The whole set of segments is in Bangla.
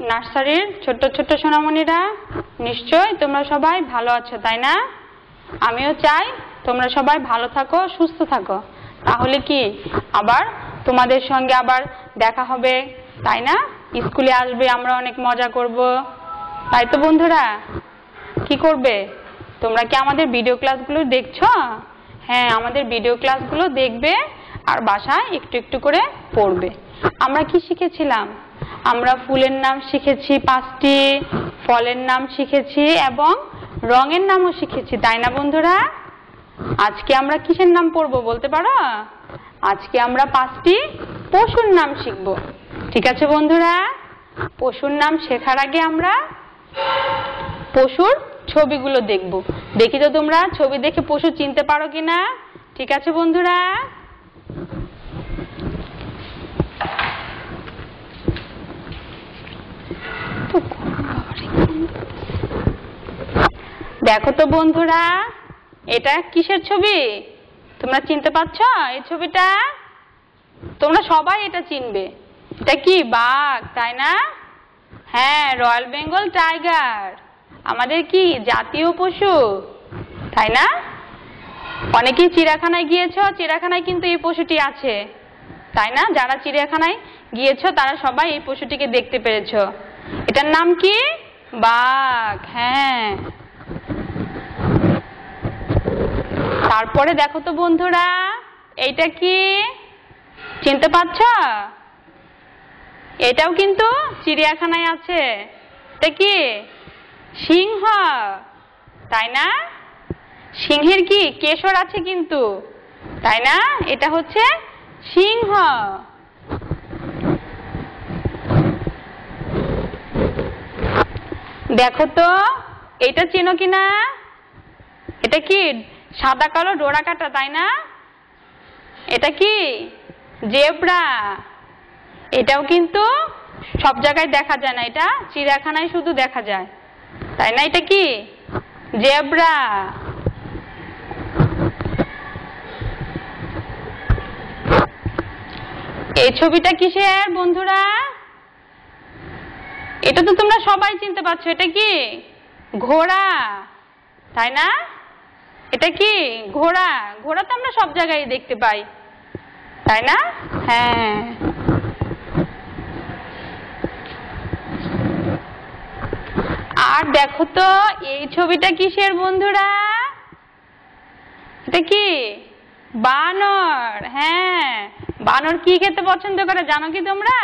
নার্সারির ছোট্ট ছোট্ট সোনামণিরা, নিশ্চয়ই তোমরা সবাই ভালো আছো, তাই না? আমিও চাই তোমরা সবাই ভালো থাকো, সুস্থ থাকো। তাহলে কি আবার তোমাদের সঙ্গে আবার দেখা হবে, তাই না? স্কুলে আসবে, আমরা অনেক মজা করব, তাই তো বন্ধুরা? কি করবে তোমরা? কি আমাদের ভিডিও ক্লাসগুলো দেখছো? হ্যাঁ, আমাদের ভিডিও ক্লাসগুলো দেখবে আর বাসায় একটু একটু করে পড়বে। আমরা কি শিখেছিলাম? আমরা ফুলের নাম শিখেছি 5টি, ফলের নাম শিখেছি এবং রঙের নামও শিখেছি, তাই না বন্ধুরা? আজকে আমরা কিসের নাম পড়বো বলতে পারো? আজকে আমরা 5টি পশুর নাম শিখব। ঠিক আছে বন্ধুরা? পশুর নাম শেখার আগে আমরা পশুর ছবিগুলো দেখব। দেখি তো তোমরা ছবি দেখে পশু চিনতে পারো কিনা। ঠিক আছে বন্ধুরা? দেখো তো বন্ধুরা, এটা কিসের ছবি? তোমরা চিনতে পারছো এই ছবিটা? তোমরা সবাই এটা চিনবে। এটা কি? বাঘ, তাই না? হ্যাঁ, রয়্যাল বেঙ্গল টাইগার আমাদের কি জাতীয় পশু, তাই না? অনেকেই চিড়িয়াখানায় গিয়েছো, চিড়িয়াখানায় কিন্তু এই পশুটি আছে, তাই না? যারা চিড়িয়াখানায় গিয়েছো তারা সবাই এই পশুটিকে দেখতে পেরেছো। এটার নাম কি? বাঘ। হ্যাঁ, তারপরে দেখো তো বন্ধুরা, এইটা কি চিনতে পারছো? এটাও কিন্তু চিড়িয়াখানায় আছে। এটা কি? সিংহ, তাই না? সিংহের কি কেশর আছে কিন্তু, তাই না? এটা হচ্ছে সিংহ। দেখো তো, এটা চেনো কিনা? এটা কি? সাদা কালো ডোরা কাটা, তাই না? এটা কি? জেব্রা। এটাও কিন্তু সব জায়গায় দেখা যায় না, এটা চিড়িয়াখানায় শুধু দেখা যায়, তাই না? এটা কি? জেব্রা। এই ছবিটা কিসের বন্ধুরা? এটা তো তোমরা সবাই চিনতে পারছো। এটা কি? ঘোড়া, তাই না? এটা কি? ঘোড়া। ঘোড়া তো আমরা সব জায়গায় দেখতে পাই, তাই না? হ্যাঁ, আর দেখো তো এই ছবিটা কিসের বন্ধুরা? এটা কি? বানর। হ্যাঁ, বানর কি খেতে পছন্দ করে জানো কি তোমরা?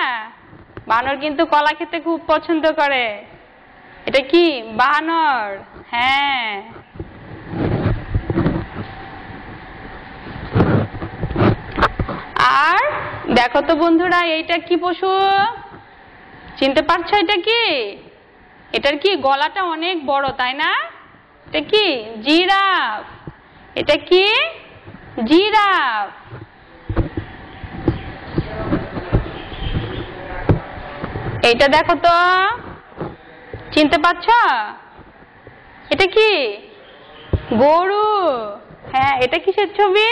বানর কিন্তু কলা খেতে খুব পছন্দ করে। এটা কি? বানর। হ্যাঁ, আর দেখো তো বন্ধুরা, এইটা কি পশু চিনতে পারছো? এটা কি? এটার কি গলাটা অনেক বড়, তাই না? এটা কি? জিরাফ। এটা কি? জিরাফ। এইটা দেখো তো, চিনতে পারছো? এটা কি? গরু। হ্যাঁ, এটা কিসের ছবি?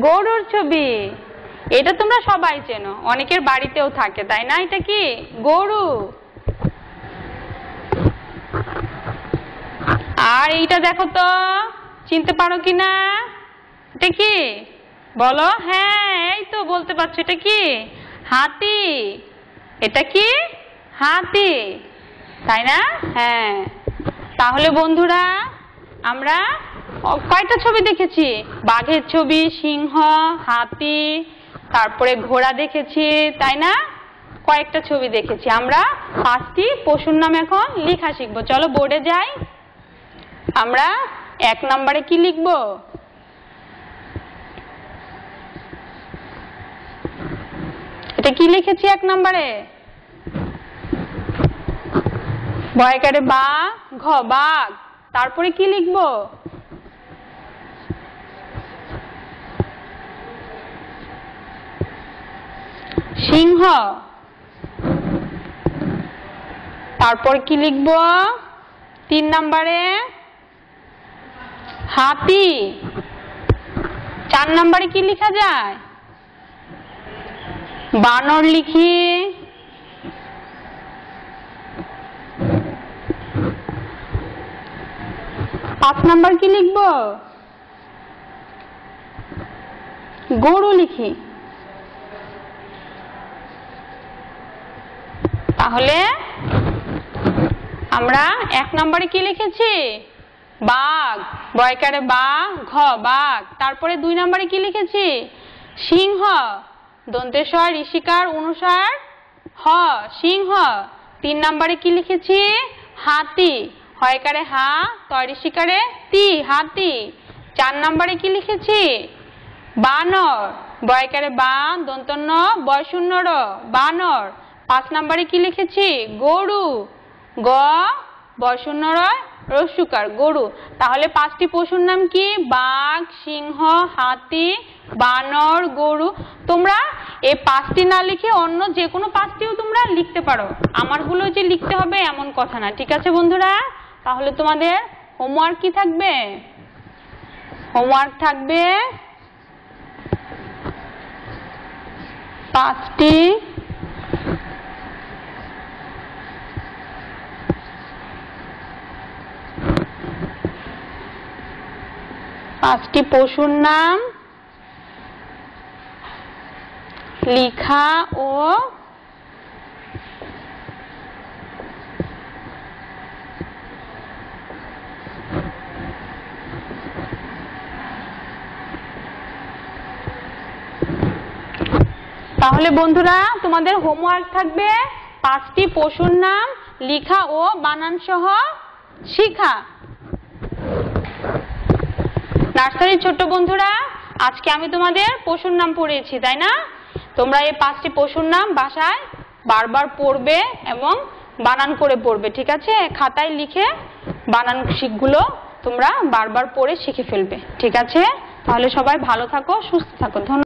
গরুর ছবি। এটা তোমরা সবাই চেনো, অনেকের বাড়িতেও থাকে, তাই না? এটা কি? গরু। আর এইটা দেখো তো, চিনতে পারো কিনা? এটা কি বলো? হ্যাঁ, এই তো বলতে পারছো। এটা কি? হাতি। এটা কি? হাতি, তাই না? হ্যাঁ, তাহলে বন্ধুরা আমরা কয়টা ছবি দেখেছি? বাঘের ছবি, সিংহ, হাতি, তারপরে ঘোড়া দেখেছি, তাই না? কয়েকটা ছবি দেখেছি। আমরা 5টি পশুর নাম এখন লেখা শিখবো। চলো বোর্ডে যাই। আমরা 1 নম্বরে কি লিখবো? এটা কি লিখেছি 1 নম্বরে? বয়কারে বা, ঘ, বাঘ। তারপরে কি লিখবো? সিংহ। তারপর কি লিখবো 3 নম্বরে? হাতি। 4 নম্বরে কি লেখা যায়? বানর লিখি। 5 নাম্বার কি লিখব? গরু লিখি। তাহলে আমরা 1 নম্বরে কি লিখেছি? বাঘ, বয়কারে বা, ঘ বাঘ। তারপরে 2 নম্বরে কি লিখেছি? সিংহ, দন্তেশ্বর ঋষিকার অনুসার হ, সিংহ। 3 নম্বরে কি লিখেছি? হাতি, হয়কারে হা, তয় ঋষিকারে তি, হাতি। 4 নম্বরে কি লিখেছি? বানর, বয়কারে বা, দন্তন্য বয়শূন্য র, বানর। 5 নম্বরে কি লিখেছি? গরু, গ বয়শূন্য রয় রস্যকার, গরু। তাহলে 5টি পশুর নাম কি? বাঘ, সিংহ, হাতি, বানর, গরু। তোমরা এই 5টি না লিখে অন্য যে কোনো 5টিও তোমরা লিখতে পারো, আমারগুলো যে লিখতে হবে এমন কথা না। ঠিক আছে বন্ধুরা? তাহলে তোমাদের হোমওয়ার্ক কি থাকবে? হোমওয়ার্ক থাকবে 5টি পশুর নাম লিখা ও তাহলে বন্ধুরা তোমাদের হোমওয়ার্ক থাকবে 5টি পশুর নাম লিখা ও বানান সহ শিখা। নার্সারির ছোট্ট বন্ধুরা, আজকে আমি তোমাদের পশুর নাম পড়িয়েছি, তাই না? তোমরা এই 5টি পশুর নাম বাসায় বারবার পড়বে এবং বানান করে পড়বে। ঠিক আছে? খাতায় লিখে বানান গুলো তোমরা বারবার পড়ে শিখে ফেলবে। ঠিক আছে? তাহলে সবাই ভালো থাকো, সুস্থ থাকো। ধন্যবাদ।